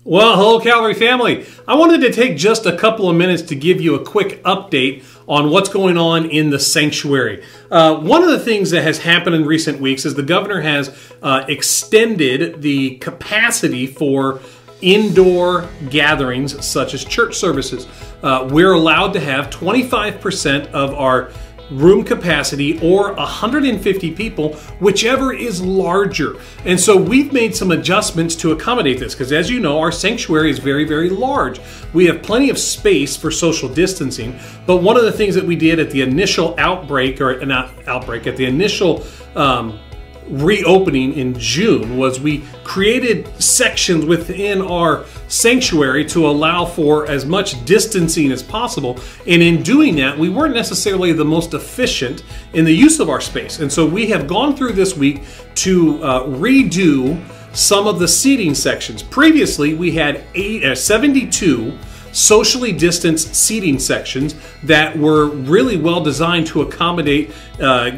Well, hello Calvary family. I wanted to take just a couple of minutes to give you a quick update on what's going on in the sanctuary. One of the things that has happened in recent weeks is the governor has extended the capacity for indoor gatherings such as church services. We're allowed to have 25% of our room capacity or 150 people, whichever is larger. And so we've made some adjustments to accommodate this because, as you know, our sanctuary is very, very large. We have plenty of space for social distancing, but one of the things that we did at the initial outbreak, or not outbreak, at the initial reopening in June, was we created sections within our sanctuary to allow for as much distancing as possible. And in doing that, we weren't necessarily the most efficient in the use of our space. And so we have gone through this week to redo some of the seating sections. Previously, we had 72 socially distanced seating sections that were really well designed to accommodate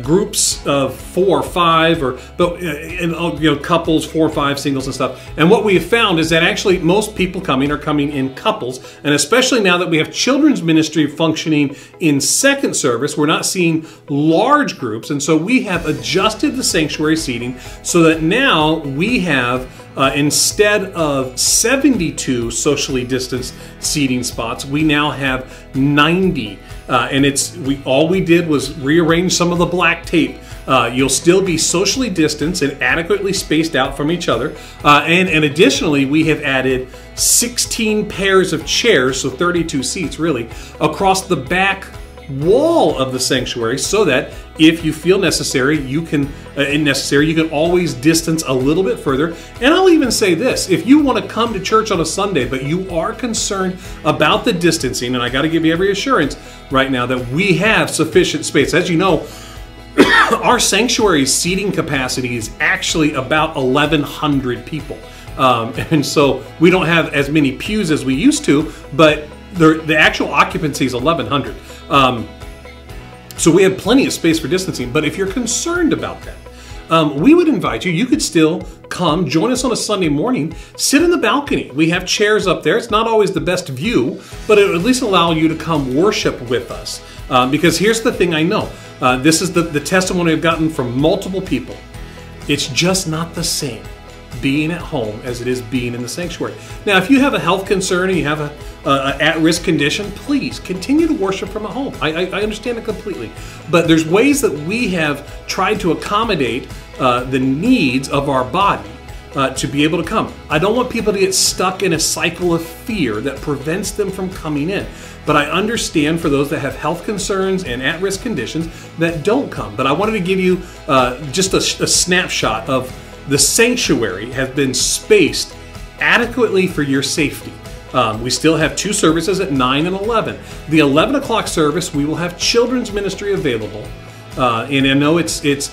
groups of 4 or 5, couples, 4 or 5, singles and stuff. And what we have found is that actually most people are coming in couples, and especially now that we have children's ministry functioning in second service, we're not seeing large groups, and so we have adjusted the sanctuary seating so that now we have instead of 72 socially distanced seating spots, we now have 90. And all we did was rearrange some of the black tape. You'll still be socially distanced and adequately spaced out from each other. And additionally, we have added 16 pairs of chairs, so 32 seats really, across the back wall of the sanctuary, so that if you feel necessary, you can always distance a little bit further. And I'll even say this: if you want to come to church on a Sunday, but you are concerned about the distancing, and I got to give you every assurance right now that we have sufficient space. As you know, our sanctuary seating capacity is actually about 1,100 people. And so we don't have as many pews as we used to, but the actual occupancy is 1,100. So we have plenty of space for distancing. But if you're concerned about that, we would invite you. You could still come, join us on a Sunday morning, sit in the balcony. We have chairs up there. It's not always the best view, but it would at least allow you to come worship with us. Because here's the thing I know. This is the testimony I've gotten from multiple people. It's just not the same being at home as it is being in the sanctuary. Now, if you have a health concern and you have a at-risk condition, please continue to worship from at home. I understand it completely. But there's ways that we have tried to accommodate the needs of our body to be able to come. I don't want people to get stuck in a cycle of fear that prevents them from coming in. But I understand for those that have health concerns and at-risk conditions that don't come. But I wanted to give you just a snapshot of the sanctuary has been spaced adequately for your safety. We still have 2 services at 9 and 11. The 11 o'clock service, we will have children's ministry available. And I know it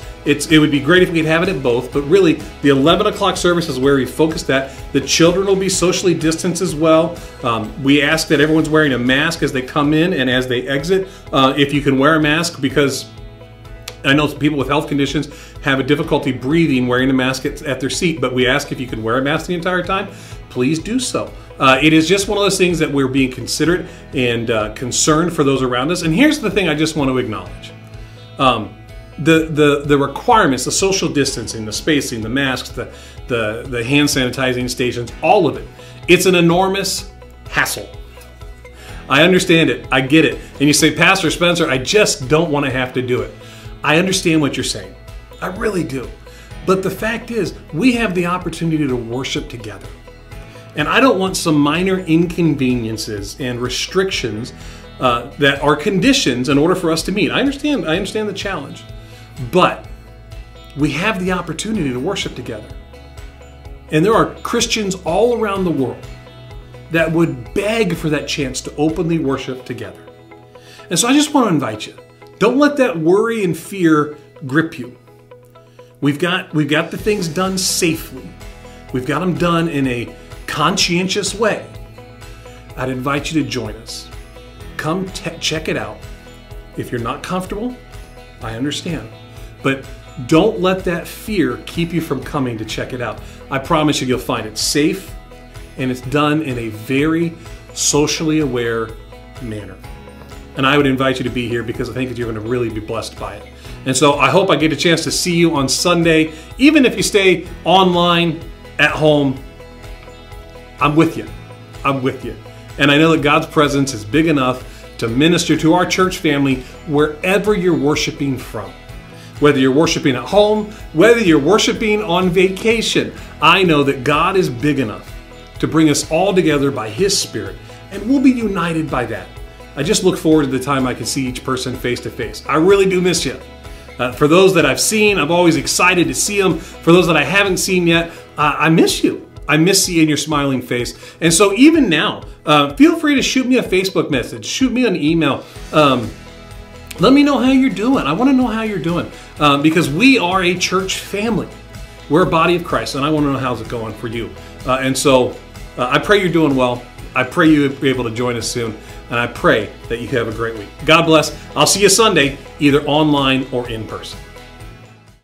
would be great if we could have it at both, but really the 11 o'clock service is where we focus that. The children will be socially distanced as well. We ask that everyone's wearing a mask as they come in and as they exit. If you can wear a mask, because I know people with health conditions have a difficulty breathing wearing a mask at their seat, but we ask if you can wear a mask the entire time, please do so. It is just one of those things that we're being considerate and concerned for those around us. And here's the thing I just want to acknowledge. The requirements, the social distancing, the spacing, the masks, the hand sanitizing stations, all of it, it's an enormous hassle. I understand it. I get it. And you say, Pastor Spencer, I just don't want to have to do it. I understand what you're saying. I really do. But the fact is, we have the opportunity to worship together. And I don't want some minor inconveniences and restrictions that are conditions in order for us to meet. I understand the challenge. But we have the opportunity to worship together. And there are Christians all around the world that would beg for that chance to openly worship together. And so I just want to invite you. Don't let that worry and fear grip you. We've got the things done safely. We've got them done in a conscientious way. I'd invite you to join us. Come check it out. If you're not comfortable, I understand. But don't let that fear keep you from coming to check it out. I promise you'll find it safe, and it's done in a very socially aware manner. And I would invite you to be here because I think that you're going to really be blessed by it. And so I hope I get a chance to see you on Sunday. Even if you stay online, at home, I'm with you. I'm with you. And I know that God's presence is big enough to minister to our church family wherever you're worshiping from. Whether you're worshiping at home, whether you're worshiping on vacation, I know that God is big enough to bring us all together by His Spirit, and we'll be united by that. I just look forward to the time I can see each person face to face. I really do miss you. For those that I've seen, I'm always excited to see them. For those that I haven't seen yet, I miss you. I miss seeing your smiling face. And so even now, feel free to shoot me a Facebook message, shoot me an email. Let me know how you're doing. I want to know how you're doing because we are a church family. We're a body of Christ, and I want to know how's it going for you. And so I pray you're doing well. I pray you'll be able to join us soon, and I pray that you have a great week. God bless. I'll see you Sunday, either online or in person.